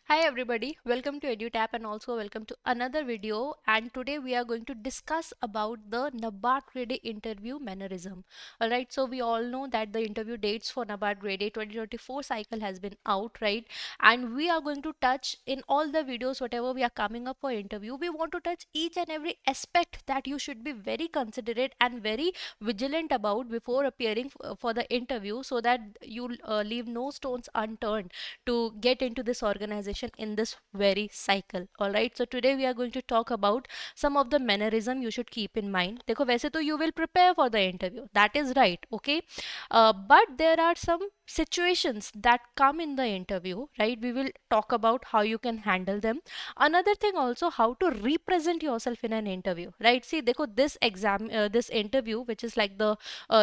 Hi everybody, welcome to EduTap and also welcome to another video, and today we are going to discuss about the NABARD Grade A interview mannerism. Alright, so we all know that the interview dates for NABARD Grade A 2024 cycle has been out, right? And we are going to touch in all the videos whatever we are coming up for interview. We want to touch each and every aspect that you should be very considerate and very vigilant about before appearing for the interview, so that you leave no stones unturned to get into this organization in this very cycle. All right, so today we are going to talk about some of the mannerism you should keep in mind. देखो वैसे तो you will prepare for the interview, that is right, okay, but there are some situations that come in the interview, right? We will talk about how you can handle them. Another thing also, how to represent yourself in an interview, right? See, देखो this interview, which is like the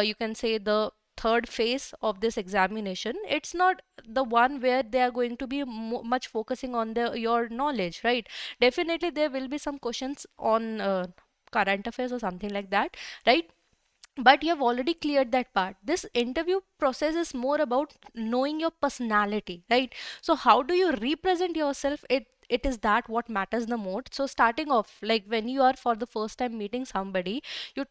you can say the third phase of this examination, it's not the one where they are going to be much focusing on your knowledge, right? Definitely there will be some questions on current affairs or something like that, right? But you have already cleared that part. This interview process is more about knowing your personality, right? So how do you represent yourself? It is that what matters the most. So starting off, like when you are for the first time meeting somebody, you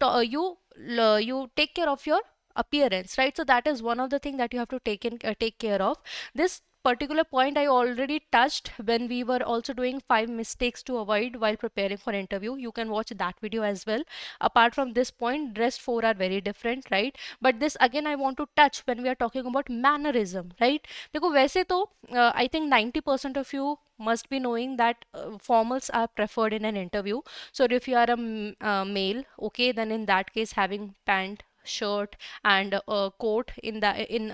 take care of your appearance, right? So that is one of the thing that you have to take care of. This particular point I already touched when we were also doing 5 mistakes to avoid while preparing for interview. You can watch that video as well. Apart from this point, rest four are very different, right? But this again I want to touch when we are talking about mannerism, right? देखो वैसे तो I think 90% of you must be knowing that formals are preferred in an interview. So if you are a male, okay, then in that case having pant, shirt and coat in the in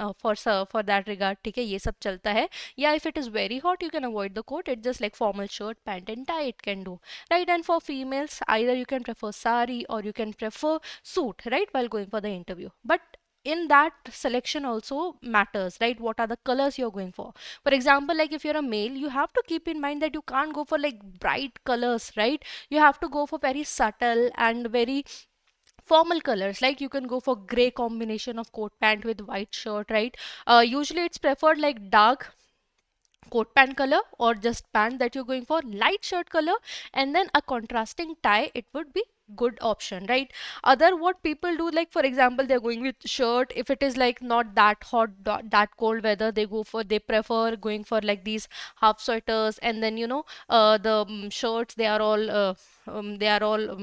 for that regard, ठीक है, ये सब चलता है. या if it is very hot you can avoid the coat, it's just like formal shirt, pant and tie it can do, right? And for females, either you can prefer sari or you can prefer suit, right, while going for the interview. But in that selection also matters, right? What are the colors you're going for example, like if you're a male, you have to keep in mind that you can't go for like bright colors, right? You have to go for very subtle and very formal colors. Like you can go for gray combination of coat pant with white shirt, right? Usually it's preferred like dark coat pant color or just pant that you're going for, light shirt color, and then a contrasting tie, it would be good option, right? Other what people do, like for example they're going with shirt, if it is like not that hot, that cold weather, they prefer going for like these half sweaters, and then the shirts, they are all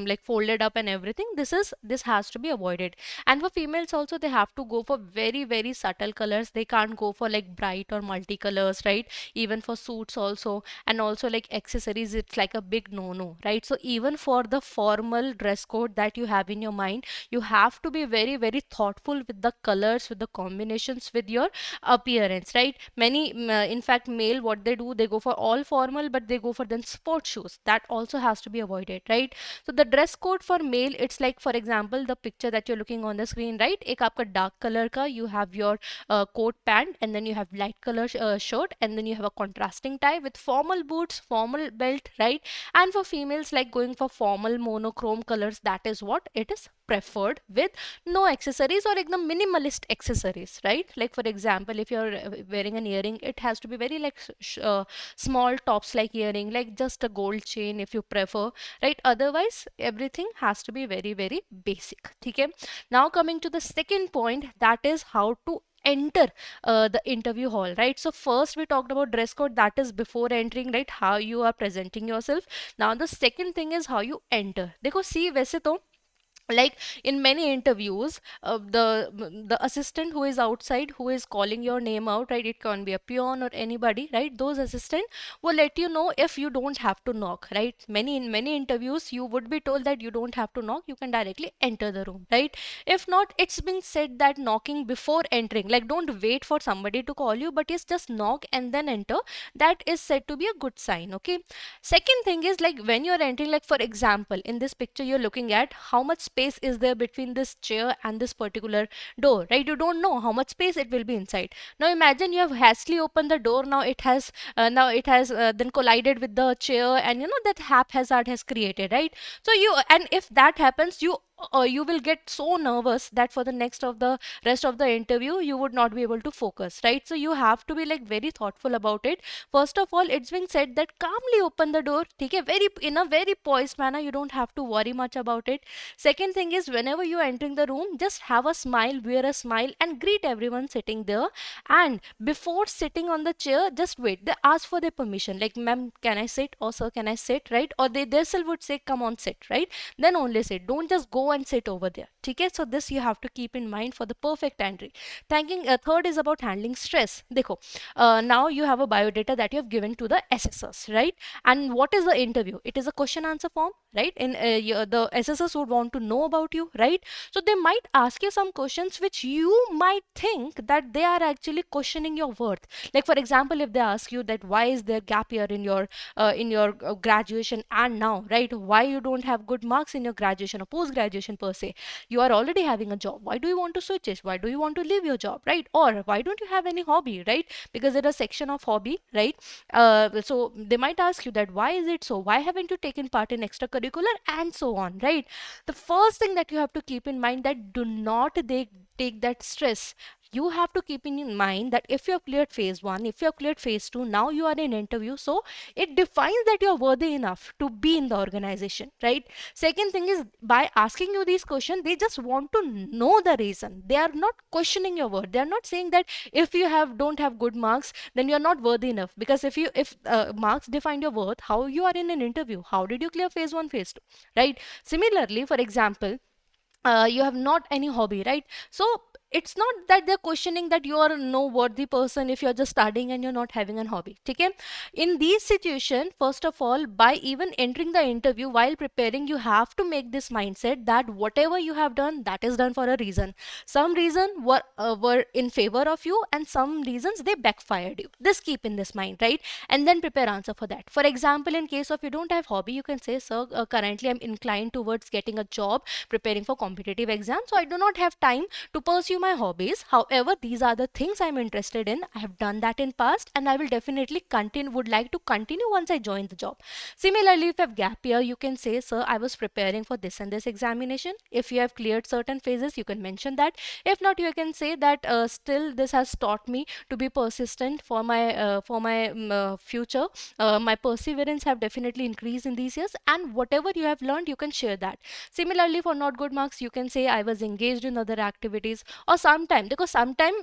like folded up and everything. This has to be avoided. And for females also, they have to go for very very subtle colors. They can't go for like bright or multicolors, right? Even for suits also, and also like accessories, it's like a big no no, right? So even for the formal dress code that you have in your mind, you have to be very very thoughtful with the colors, with the combinations, with your appearance, right? In fact, male, what they do, they go for all formal, but they go for then sports shoes. That also has to be avoided, right? So the dress code for male, it's like for example the picture that you're looking on the screen, right? एक आपका dark color का, you have your coat pant, and then you have light color shirt, and then you have a contrasting tie with formal boots, formal belt, right? And for females, like going for formal monochrome colors, that is what it is preferred, with no accessories or एकदम minimalist accessories, right? Like for example, if you're wearing an earring, it has to be very like small tops like earring, like just a gold chain if you prefer, right? Otherwise everything has to be very very basic, ठीक है? Now coming to the second point, that is how to enter the interview hall, right? So first we talked about dress code, that is before entering, right? How you are presenting yourself. Now the second thing is how you enter. देखो see, वैसे तो like in many interviews, the assistant who is outside, who is calling your name out, right? It can be a peon or anybody, right? Those assistant will let you know if you don't have to knock, right? In many interviews you would be told that you don't have to knock, you can directly enter the room, right? If not, it's been said that knocking before entering, like don't wait for somebody to call you, but yes, just knock and then enter. That is said to be a good sign, okay? Second thing is, like when you're entering, like for example in this picture you're looking at, how much space is there between this chair and this particular door, right? You don't know how much space it will be inside. Now imagine you have hastily opened the door, now it has then collided with the chair, and you know that haphazard has created, right? So you, and if that happens, you you will get so nervous that for the next of the rest of the interview you would not be able to focus, right? So you have to be like very thoughtful about it. First of all, it's been said that calmly open the door, okay, very in a very poised manner. You don't have to worry much about it. Second thing is, whenever you're entering the room, just have a smile, wear a smile, and greet everyone sitting there. And before sitting on the chair, just wait. They ask for their permission, like, ma'am, can I sit? Or sir, can I sit? Right? Or they themselves would say, come on, sit, right? Then only sit. Don't just go and sit over there. Okay? So this you have to keep in mind for the perfect entry. Thanking. Third is about handling stress. Dekho, now you have a biodata that you have given to the assessors, right? And what is the interview? It is a question answer form, right? In the assessors would want to know about you, right? So they might ask you some questions which you might think that they are actually questioning your worth. Like for example, if they ask you that why is there gap year in your graduation and now, right? Why you don't have good marks in your graduation or post graduation per se? You are already having a job. Why do you want to switch it? Why do you want to leave your job, right? Or why don't you have any hobby, right? Because there is a section of hobby, right? So they might ask you that why is it so? Why haven't you taken part in extracurricular and so on, right? The first thing that you have to keep in mind that do not they take that stress. You have to keep in mind that if you have cleared phase one, if you have cleared phase two, now you are in interview. So it defines that you are worthy enough to be in the organization, right? Second thing is, by asking you these questions, they just want to know the reason. They are not questioning your worth. They are not saying that if you have don't have good marks, then you are not worthy enough. Because if marks define your worth, how you are in an interview? How did you clear phase one, phase two, right? Similarly, for example, you have not any hobby, right? So it's not that they're questioning that you are no worthy person if you're just studying and you're not having a hobby, okay? In these situation, first of all, by even entering the interview, while preparing, you have to make this mindset that whatever you have done, that is done for a reason. Some reason were in favor of you, and some reasons they backfired you. This keep in this mind, right? And then prepare answer for that. For example, in case of you don't have hobby, you can say, sir, currently I'm inclined towards getting a job, preparing for competitive exams, so I do not have time to pursue my hobbies. However, these are the things I'm interested in. I have done that in past, and I will definitely continue, would like to continue once I join the job. Similarly, if you have gap year, you can say, sir, I was preparing for this and this examination. If you have cleared certain phases, you can mention that. If not, you can say that still this has taught me to be persistent for my future. My perseverance have definitely increased in these years, and whatever you have learned, you can share that. Similarly, for not good marks, you can say I was engaged in other activities, or sometime, because sometime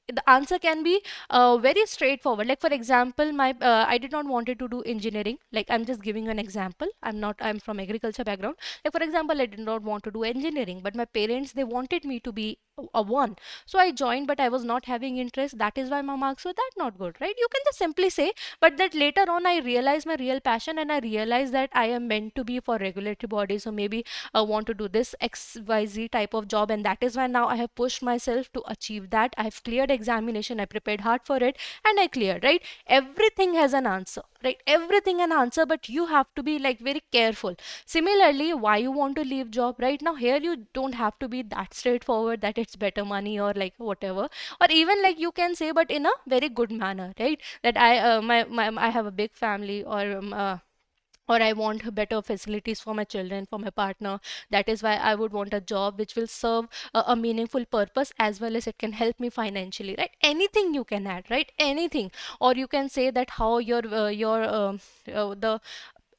the answer can be very straightforward. Like for example, my I did not wanted to do engineering. Like I'm just giving an example. I'm from agriculture background. Like for example, I did not want to do engineering, but my parents, they wanted me to be a one. So I joined, but I was not having interest. That is why my marks were that not good, right? You can just simply say, but that later on I realized my real passion, and I realized that I am meant to be for regulatory bodies, or maybe want to do this XYZ type of job, and that is why now I have pushed myself to achieve that. I have cleared examination, I prepared hard for it, and I cleared, right? Everything has an answer, right? Everything an answer, but you have to be like very careful. Similarly, why you want to leave job, right? Now here you don't have to be that straightforward that it's better money or like whatever, or even like you can say, but in a very good manner, right? That I have a big family, or I want better facilities for my children, for my partner. That is why I would want a job which will serve a meaningful purpose, as well as it can help me financially, right? Anything you can add, right? Anything. Or you can say that how the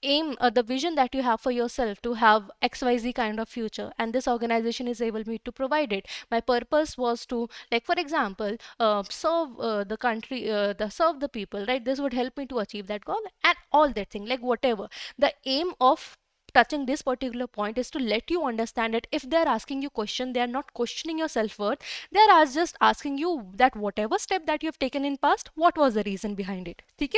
aim, the vision that you have for yourself to have XYZ kind of future, and this organization is able me to provide it. My purpose was to, like for example, serve the country, serve the people, right? This would help me to achieve that goal, and all that thing, like whatever. The aim of touching this particular point is to let you understand that if they're asking you question, they are not questioning your self-worth. They're just asking you that whatever step that you have taken in past, what was the reason behind it, okay?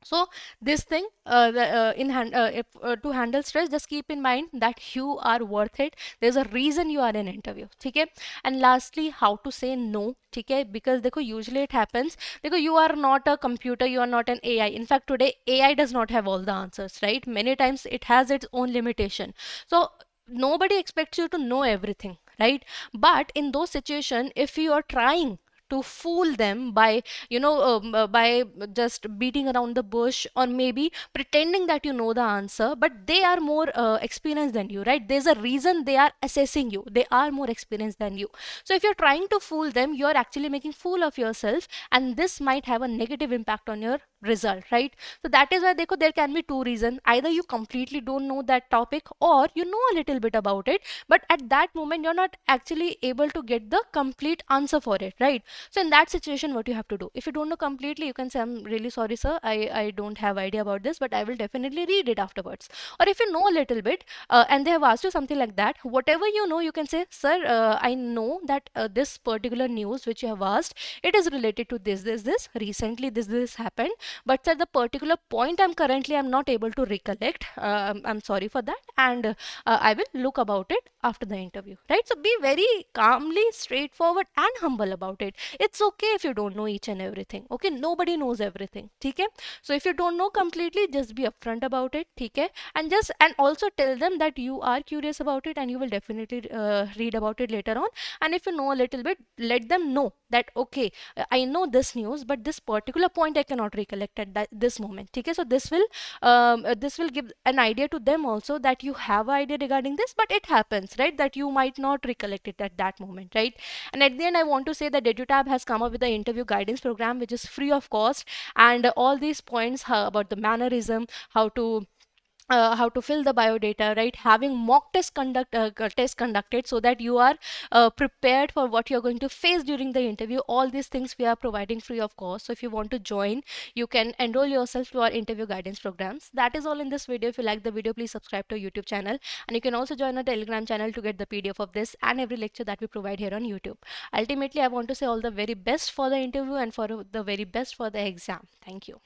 So this thing, to handle stress, just keep in mind that you are worth it. There's a reason you are in interview, okay? And lastly, how to say no, okay? Because देखो, usually it happens because you are not a computer, you are not an AI. In fact, today AI does not have all the answers, right? Many times it has its own limitation. So nobody expects you to know everything, right? But in those situations, if you are trying to fool them by, by just beating around the bush, or maybe pretending that you know the answer, but they are more experienced than you, right? There's a reason they are assessing you. They are more experienced than you. So if you're trying to fool them, you're actually making fool of yourself, and this might have a negative impact on your result, right? So that is why there can be two reasons. Either you completely don't know that topic, or you know a little bit about it, but at that moment you're not actually able to get the complete answer for it, right? So in that situation, what you have to do, if you don't know completely, you can say, I'm really sorry sir, I don't have idea about this, but I will definitely read it afterwards. Or if you know a little bit, and they have asked you something like that, whatever you know, you can say, sir, I know that this particular news which you have asked, it is related to this recently, this happened, but at the particular point I'm not able to recollect. I'm sorry for that, and I will look about it after the interview, right? So be very calmly straightforward and humble about it. It's okay if you don't know each and everything, okay? Nobody knows everything, okay? So if you don't know completely, just be upfront about it, okay? And also tell them that you are curious about it, and you will definitely read about it later on. And if you know a little bit, let them know that, okay, I know this news, but this particular point I cannot recollect at this moment, okay? So this will give an idea to them also, that you have an idea regarding this, but it happens, right, that you might not recollect it at that moment, right? And at the end, I want to say that EduTab has come up with the interview guidance program, which is free of cost, and all these points about the mannerism, how to fill the biodata, right? Having mock test conducted, so that you are prepared for what you're going to face during the interview. All these things we are providing free of cost. So if you want to join, you can enroll yourself to our interview guidance programs. That is all in this video. If you like the video, please subscribe to our YouTube channel, and you can also join our Telegram channel to get the PDF of this and every lecture that we provide here on YouTube. Ultimately, I want to say all the very best for the interview and for the very best for the exam. Thank you.